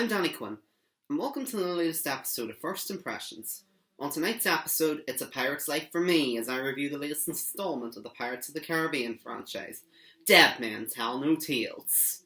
I'm Danny Quinn, and welcome to the latest episode of First Impressions. On tonight's episode, it's a pirate's life for me as I review the latest installment of the Pirates of the Caribbean franchise, Dead Men Tell No Tales.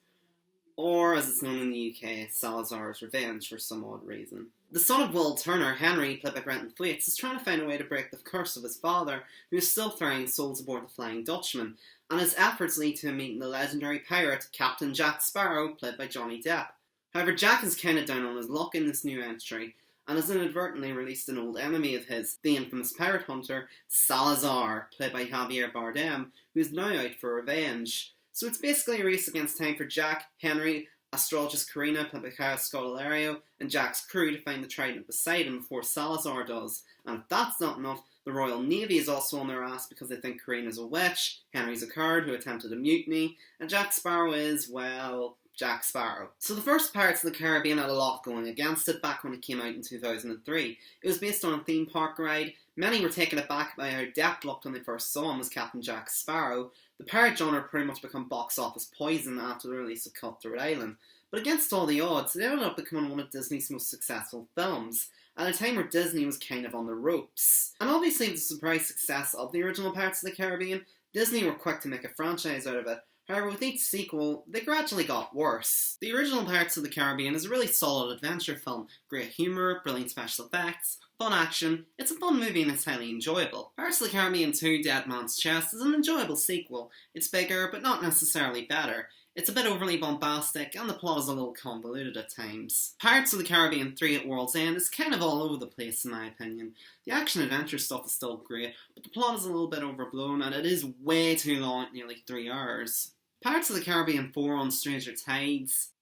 Or, as it's known in the UK, Salazar's Revenge for some odd reason. The son of Will Turner, Henry, played by Brenton Thwaites, is trying to find a way to break the curse of his father, who is still throwing souls aboard the Flying Dutchman, and his efforts lead to him meeting the legendary pirate, Captain Jack Sparrow, played by Johnny Depp. However, Jack is kind of down on his luck in this new entry, and has inadvertently released an old enemy of his, the infamous pirate hunter, Salazar, played by Javier Bardem, who is now out for revenge. So it's basically a race against time for Jack, Henry, astrologist Karina, played by Kara Scodelario, and Jack's crew to find the trident of Poseidon before Salazar does. And if that's not enough, the Royal Navy is also on their ass because they think Karina's a witch, Henry's a coward who attempted a mutiny, and Jack Sparrow is, well, Jack Sparrow. So the first Pirates of the Caribbean had a lot going against it back when it came out in 2003. It was based on a theme park ride. Many were taken aback by how Depp looked when they first saw him as Captain Jack Sparrow. The pirate genre pretty much became box office poison after the release of Cutthroat Island. But against all the odds, it ended up becoming one of Disney's most successful films, at a time where Disney was kind of on the ropes. And obviously with the surprise success of the original Pirates of the Caribbean, Disney were quick to make a franchise out of it. However, with each sequel, they gradually got worse. The original Pirates of the Caribbean is a really solid adventure film. Great humour, brilliant special effects, fun action. It's a fun movie and it's highly enjoyable. Pirates of the Caribbean 2 Dead Man's Chest is an enjoyable sequel. It's bigger, but not necessarily better. It's a bit overly bombastic, and the plot is a little convoluted at times. Pirates of the Caribbean 3 at World's End is kind of all over the place in my opinion. The action-adventure stuff is still great, but the plot is a little bit overblown, and it is way too long at nearly 3 hours. Pirates of the Caribbean 4 on Stranger Tides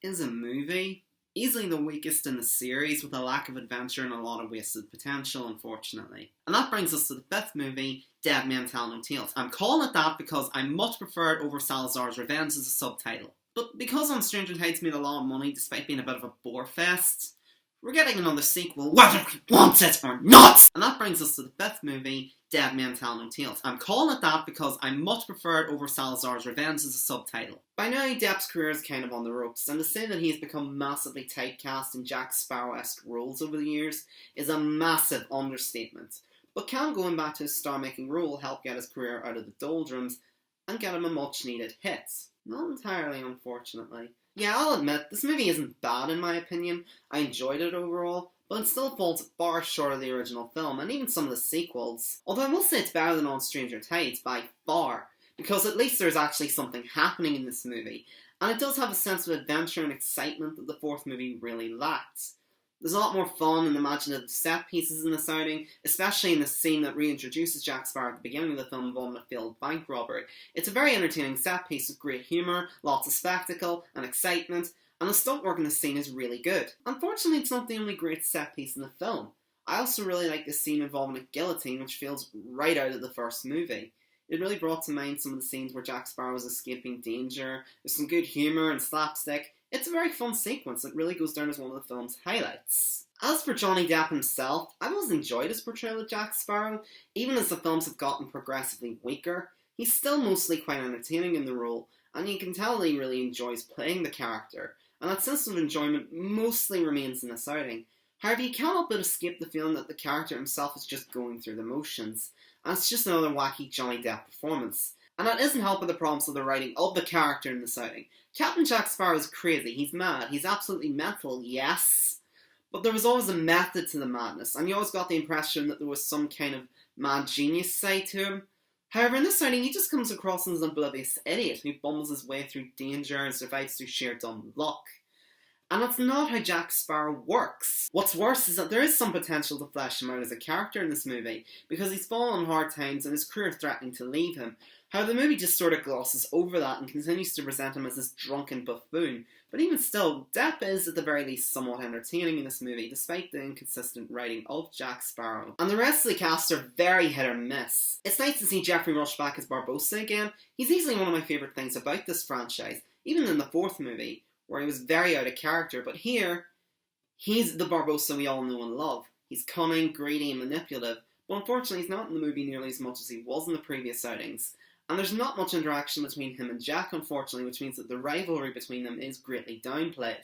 is a movie. Easily the weakest in the series, with a lack of adventure and a lot of wasted potential, unfortunately. And that brings us to the fifth movie, Dead Men Tell No Tales. I'm calling it that because I much prefer it over Salazar's Revenge as a subtitle. But because On Stranger Tides made a lot of money despite being a bit of a bore fest, we're getting another sequel, whether we want it or not! And that brings us to the fifth movie, Dead Men Tell No Tales. I'm calling it that because I much prefer it over Salazar's Revenge as a subtitle. By now, Depp's career is kind of on the ropes, and to say that he has become massively typecast in Jack Sparrow-esque roles over the years is a massive understatement. But can going back to his star-making role help get his career out of the doldrums and get him a much-needed hit? Not entirely, unfortunately. Yeah, I'll admit, this movie isn't bad in my opinion. I enjoyed it overall, but it still falls far short of the original film, and even some of the sequels. Although I will say it's better than On Stranger Tides, by far, because at least there's actually something happening in this movie, and it does have a sense of adventure and excitement that the fourth movie really lacked. There's a lot more fun and imaginative set pieces in this outing, especially in the scene that reintroduces Jack Sparrow at the beginning of the film involving a failed bank robbery. It's a very entertaining set piece with great humour, lots of spectacle and excitement, and the stunt work in this scene is really good. Unfortunately, it's not the only great set piece in the film. I also really like the scene involving a guillotine, which feels right out of the first movie. It really brought to mind some of the scenes where Jack Sparrow is escaping danger. There's some good humour and slapstick. It's a very fun sequence that really goes down as one of the film's highlights. As for Johnny Depp himself, I've always enjoyed his portrayal of Jack Sparrow. Even as the films have gotten progressively weaker, he's still mostly quite entertaining in the role, and you can tell he really enjoys playing the character, and that sense of enjoyment mostly remains in this outing. However, you can't help but escape the feeling that the character himself is just going through the motions, and it's just another wacky Johnny Depp performance. And that isn't helped by the problems of the writing of the character in this outing. Captain Jack Sparrow is crazy, he's mad, he's absolutely mental, yes, but there was always a method to the madness, and you always got the impression that there was some kind of mad genius side to him. However, in this outing, he just comes across as an oblivious idiot who bumbles his way through danger and survives through sheer dumb luck. And that's not how Jack Sparrow works. What's worse is that there is some potential to flesh him out as a character in this movie, because he's fallen on hard times and his career threatening to leave him. However, the movie just sort of glosses over that and continues to present him as this drunken buffoon. But even still, Depp is at the very least somewhat entertaining in this movie, despite the inconsistent writing of Jack Sparrow. And the rest of the cast are very hit or miss. It's nice to see Geoffrey Rush back as Barbossa again. He's easily one of my favourite things about this franchise, even in the fourth movie, where he was very out of character, but here, he's the Barbossa we all know and love. He's cunning, greedy and manipulative, but unfortunately he's not in the movie nearly as much as he was in the previous outings. And there's not much interaction between him and Jack, unfortunately, which means that the rivalry between them is greatly downplayed.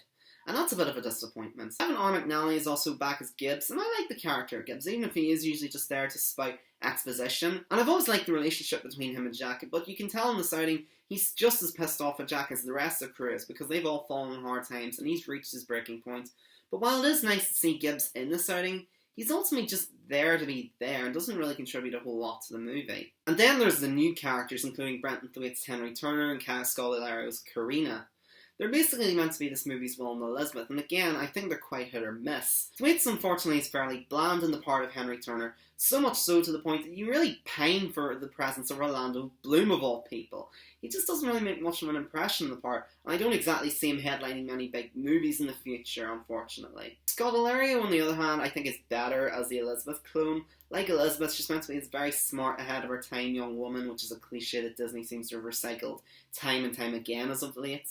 And that's a bit of a disappointment. Evan R. McNally is also back as Gibbs, and I like the character of Gibbs, even if he is usually just there to spout exposition. And I've always liked the relationship between him and Jack, but you can tell in this outing he's just as pissed off at Jack as the rest of the crew is, because they've all fallen on hard times and he's reached his breaking point. But while it is nice to see Gibbs in this outing, he's ultimately just there to be there and doesn't really contribute a whole lot to the movie. And then there's the new characters, including Brenton Thwaite's Henry Turner and Kaya Scodelaro's Karina. They're basically meant to be this movie's Will and Elizabeth, and again, I think they're quite hit or miss. Thwaites, unfortunately, is fairly bland in the part of Henry Turner, so much so to the point that you really pine for the presence of Orlando Bloom of all people. He just doesn't really make much of an impression in the part, and I don't exactly see him headlining many big movies in the future, unfortunately. Scodelario, on the other hand, I think is better as the Elizabeth clone. Like Elizabeth, she's meant to be this very smart, ahead of her time young woman, which is a cliche that Disney seems to have recycled time and time again as of late.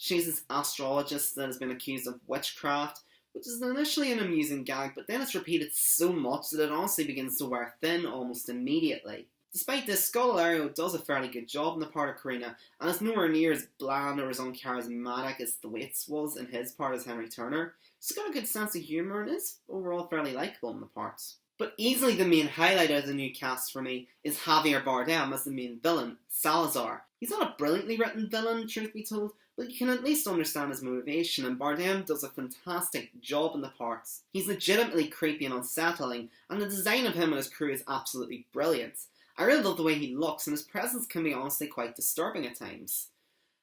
She's this astrologist that has been accused of witchcraft, which is initially an amusing gag, but then it's repeated so much that it honestly begins to wear thin almost immediately. Despite this, Scodelario does a fairly good job in the part of Karina, and is nowhere near as bland or as uncharismatic as Thwaites was in his part as Henry Turner. She's got a good sense of humour and is overall fairly likeable in the parts. But easily the main highlight of the new cast for me is Javier Bardem as the main villain, Salazar. He's not a brilliantly written villain, truth be told, but you can at least understand his motivation, and Bardem does a fantastic job in the parts. He's legitimately creepy and unsettling, and the design of him and his crew is absolutely brilliant. I really love the way he looks, and his presence can be honestly quite disturbing at times.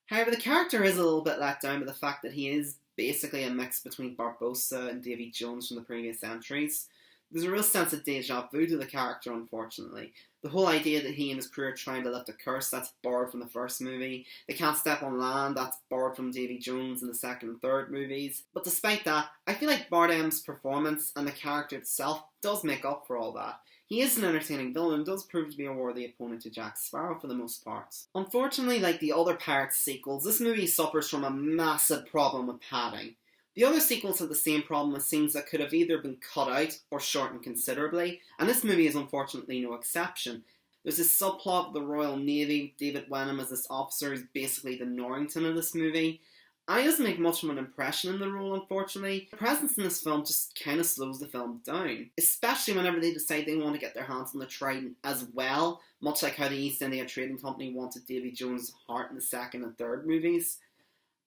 However, the character is a little bit let down by the fact that he is basically a mix between Barbossa and Davy Jones from the previous entries. There's a real sense of deja vu to the character, unfortunately. The whole idea that he and his crew are trying to lift a curse, that's borrowed from the first movie. They can't step on land, that's borrowed from Davy Jones in the second and third movies. But despite that, I feel like Bardem's performance and the character itself does make up for all that. He is an entertaining villain and does prove to be a worthy opponent to Jack Sparrow for the most part. Unfortunately, like the other Pirates sequels, this movie suffers from a massive problem with padding. The other sequels have the same problem with scenes that could have either been cut out or shortened considerably, and this movie is unfortunately no exception. There's this subplot of the Royal Navy, David Wenham as this officer who's basically the Norrington of this movie, and he doesn't make much of an impression in the role, unfortunately. The presence in this film just kind of slows the film down, especially whenever they decide they want to get their hands on the Trident as well, much like how the East India Trading Company wanted Davy Jones' heart in the second and third movies.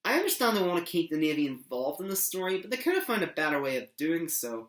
I understand they want to keep the Navy involved in the story, but they could have found a better way of doing so.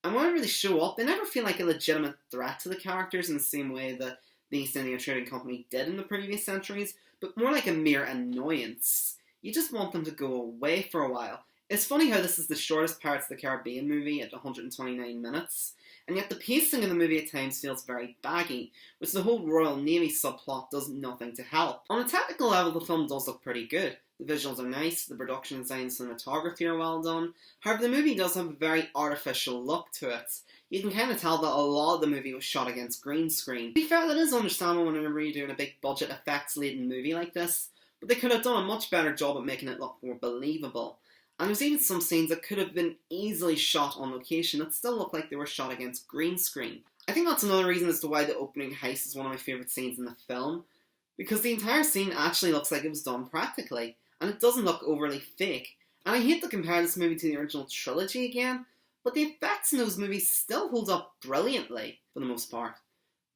And whenever they show up, they never feel like a legitimate threat to the characters in the same way that the East India Trading Company did in the previous centuries, but more like a mere annoyance. You just want them to go away for a while. It's funny how this is the shortest Pirates of the Caribbean movie at 129 minutes, and yet the pacing of the movie at times feels very baggy, which the whole Royal Navy subplot does nothing to help. On a technical level, the film does look pretty good. The visuals are nice, the production design and cinematography are well done. However, the movie does have a very artificial look to it. You can kind of tell that a lot of the movie was shot against green screen. To be fair, that is understandable whenever you're doing a big budget effects-laden movie like this, but they could have done a much better job at making it look more believable. And there's even some scenes that could have been easily shot on location that still look like they were shot against green screen. I think that's another reason as to why the opening heist is one of my favourite scenes in the film, because the entire scene actually looks like it was done practically, and it doesn't look overly fake. And I hate to compare this movie to the original trilogy again, but the effects in those movies still hold up brilliantly, for the most part.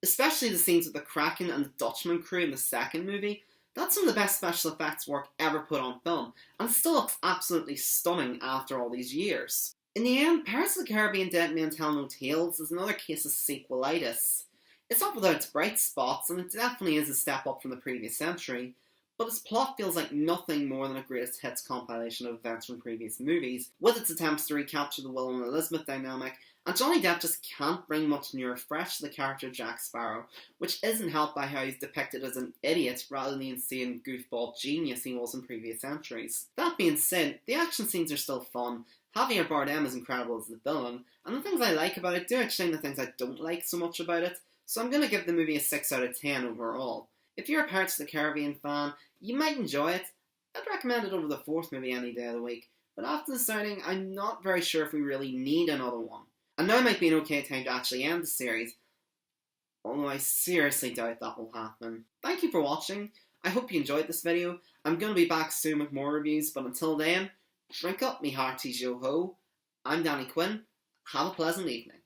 Especially the scenes with the Kraken and the Dutchman crew in the second movie. That's some of the best special effects work ever put on film, and it still looks absolutely stunning after all these years. In the end, Pirates of the Caribbean Dead Men Tell No Tales is another case of sequelitis. It's not without its bright spots, and it definitely is a step up from the previous century, but its plot feels like nothing more than a greatest hits compilation of events from previous movies, with its attempts to recapture the Will and Elizabeth dynamic, and Johnny Depp just can't bring much new or fresh to the character of Jack Sparrow, which isn't helped by how he's depicted as an idiot rather than the insane goofball genius he was in previous entries. That being said, the action scenes are still fun, Javier Bardem is incredible as the villain, and the things I like about it do explain the things I don't like so much about it, so I'm going to give the movie a 6 out of 10 overall. If you're a Pirates of the Caribbean fan, you might enjoy it. I'd recommend it over the fourth movie any day of the week, but after this outing, I'm not very sure if we really need another one. And now might be an okay time to actually end the series. although I seriously doubt that will happen. Thank you for watching. I hope you enjoyed this video. I'm going to be back soon with more reviews, but until then, drink up me hearties yo ho. I'm Danny Quinn. Have a pleasant evening.